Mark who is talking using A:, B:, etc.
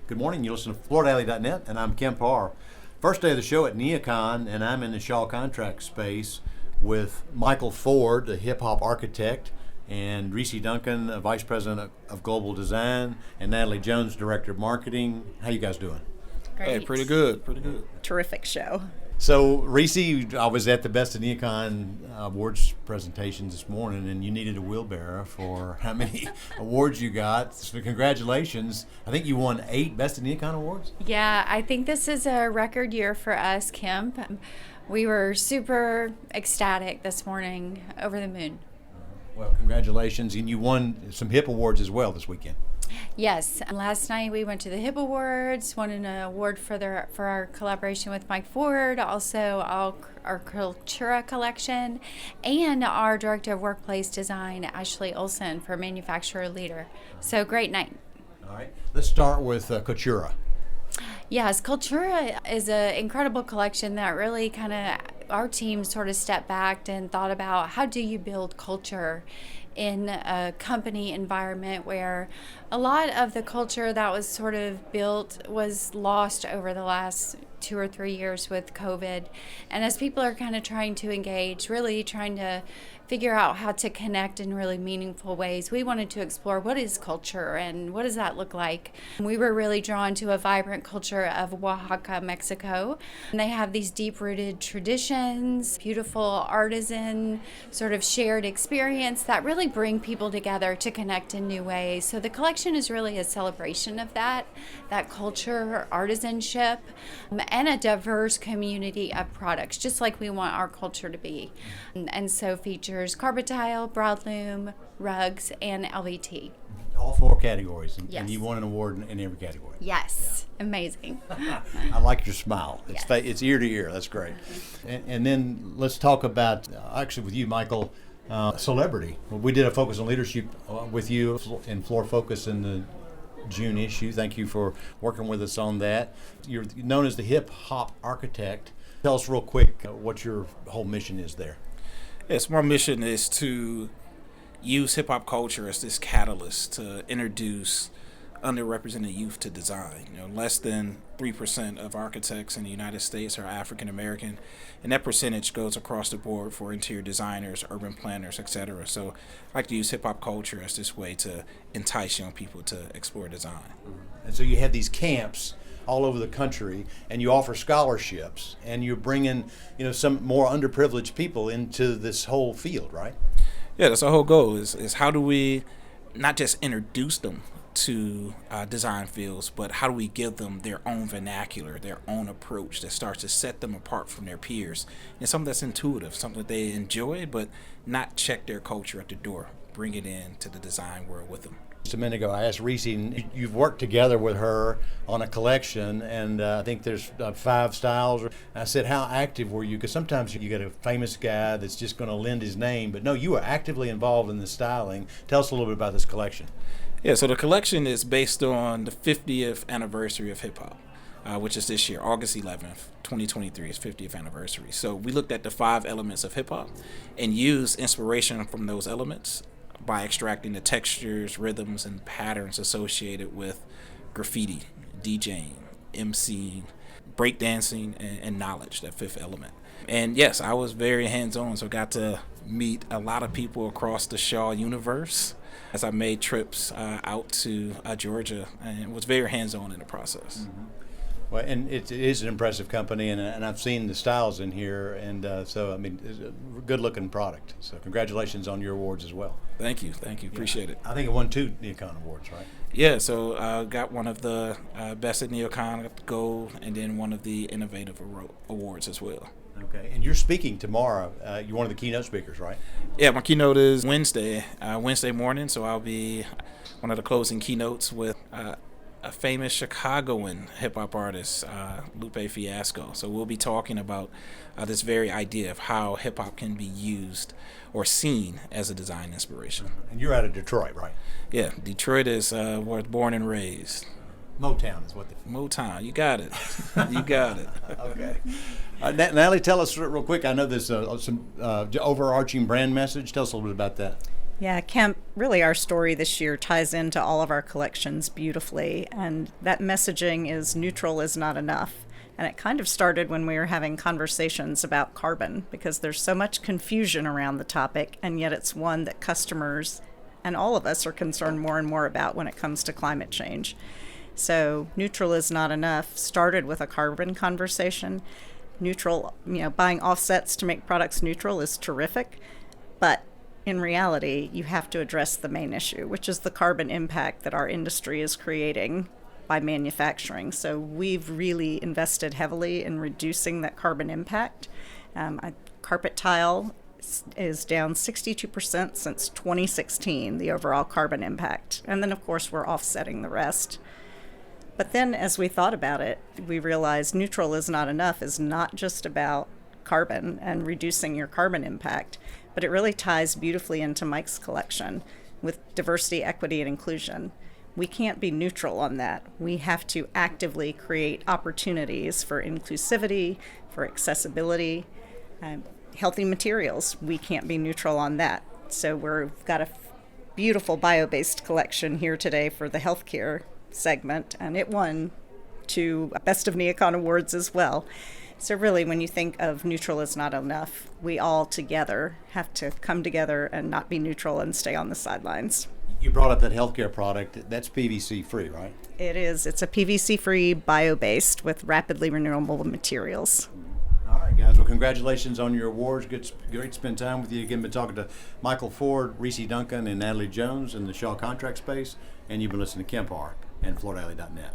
A: Good morning. You listen to FloorDaily.net, and I'm Kemp Harr. First day of the show at NeoCon, and I'm in the Shaw contract space with Michael Ford, the hip-hop architect, and Reesie Duncan, Vice President of Global Design, and Natalie Jones, Director of Marketing. How you guys doing?
B: Great.
C: Hey, pretty good.
B: Terrific show.
A: So, Reesie, I was at the Best of NeoCon awards presentations this morning, and you needed a wheelbarrow for how many awards you got. So, congratulations. I think you won 8 Best of NeoCon awards?
B: Yeah, I think this is a record year for us, Kemp. We were super ecstatic this morning, over the moon.
A: Well, congratulations. And you won some HIP awards as well this weekend.
B: Yes, last night we went to the HIP Awards, won an award for our collaboration with Mike Ford, also our Cultura collection, and our Director of Workplace Design, Ashley Olson, for Manufacturer Leader. So great night.
A: All right, let's start with Cultura.
B: Yes, Cultura is an incredible collection that really our team sort of stepped back and thought about how do you build culture in a company environment where a lot of the culture that was sort of built was lost over the last 2 or 3 years with COVID. And as people are kind of trying to engage, really trying to figure out how to connect in really meaningful ways, we wanted to explore what is culture and what does that look like. We were really drawn to a vibrant culture of Oaxaca, Mexico. And they have these deep-rooted traditions, beautiful artisan sort of shared experience that really bring people together to connect in new ways. So the collection is really a celebration of that culture, artisanship, and a diverse community of products, just like we want our culture to be. And so features carpet tile, broadloom, rugs, and LVT.
A: All 4 categories,
B: Yes.
A: and you won an award in every category.
B: Yes, yeah. Amazing.
A: I like your smile. It's
B: Yes.
A: it's ear to ear. That's great. And then let's talk about, actually with you, Michael, celebrity. We did a focus on leadership with you in Floor Focus in the June issue. Thank you for working with us on that. You're known as the hip hop architect. Tell us real quick what your whole mission is there.
C: Yes, my mission is to use hip-hop culture as this catalyst to introduce underrepresented youth to design. Less than 3% of architects in the United States are African American, and that percentage goes across the board for interior designers, urban planners, etc. So I like to use hip-hop culture as this way to entice young people to explore design.
A: And so you have these camps all over the country, and you offer scholarships, and you're bringing, some more underprivileged people into this whole field, right?
C: Yeah, that's our whole goal. Is how do we not just introduce them to design fields, but how do we give them their own vernacular, their own approach that starts to set them apart from their peers, and something that's intuitive, something that they enjoy, but not check their culture at the door. Bring it in to the design world with them.
A: Just a minute ago, I asked Reesie, and you've worked together with her on a collection, and I think there's 5 styles. I said, how active were you? Because sometimes you get a famous guy that's just going to lend his name, but no, you were actively involved in the styling. Tell us a little bit about this collection.
C: Yeah, so the collection is based on the 50th anniversary of hip-hop, which is this year, August 11th, 2023 is 50th anniversary. So we looked at the 5 elements of hip-hop and used inspiration from those elements by extracting the textures, rhythms, and patterns associated with graffiti, DJing, MCing, breakdancing, and knowledge, that 5th element. And yes, I was very hands-on, so got to meet a lot of people across the Shaw universe as I made trips out to Georgia, and was very hands-on in the process.
A: Mm-hmm. Well, and it is an impressive company, and I've seen the styles in here, and it's a good-looking product. So congratulations on your awards as well.
C: Thank you, appreciate it.
A: I think it won 2 NeoCon awards, right?
C: Yeah, so I got one of the Best at NeoCon Gold, and then one of the Innovative Awards as well.
A: Okay, and you're speaking tomorrow. You're one of the keynote speakers, right?
C: Yeah, my keynote is Wednesday morning, so I'll be one of the closing keynotes with a famous Chicagoan hip-hop artist, Lupe Fiasco. So we'll be talking about this very idea of how hip-hop can be used or seen as a design inspiration.
A: And you're out of Detroit, right?
C: Yeah, Detroit is where I was born and raised.
A: Motown is what they...
C: Motown, you got it. You got it.
A: Okay. Natalie, tell us real quick. I know there's some overarching brand message. Tell us a little bit about that.
D: Yeah, Kemp, really our story this year ties into all of our collections beautifully, and that messaging is neutral is not enough. And it kind of started when we were having conversations about carbon, because there's so much confusion around the topic, and yet it's one that customers and all of us are concerned more and more about when it comes to climate change. So neutral is not enough started with a carbon conversation. Neutral, buying offsets to make products neutral is terrific, but in reality, you have to address the main issue, which is the carbon impact that our industry is creating by manufacturing. So we've really invested heavily in reducing that carbon impact. Carpet tile is down 62% since 2016, the overall carbon impact. And then, of course, we're offsetting the rest. But then as we thought about it, we realized neutral is not enough is not just about carbon and reducing your carbon impact, but it really ties beautifully into Mike's collection with diversity, equity, and inclusion. We can't be neutral on that. We have to actively create opportunities for inclusivity, for accessibility, healthy materials. We can't be neutral on that. So we've got a beautiful bio-based collection here today for the healthcare segment, and it won 2 Best of NeoCon awards as well. So really, when you think of neutral is not enough, we all together have to come together and not be neutral and stay on the sidelines.
A: You brought up that healthcare product. That's PVC free, right?
D: It is. It's a PVC-free, bio-based with rapidly renewable materials.
A: All right, guys. Well, congratulations on your awards. Great to spend time with you. Again, been talking to Michael Ford, Reesie Duncan, and Natalie Jones in the Shaw contract space. And you've been listening to Kemp Harr and FloorDaily.net.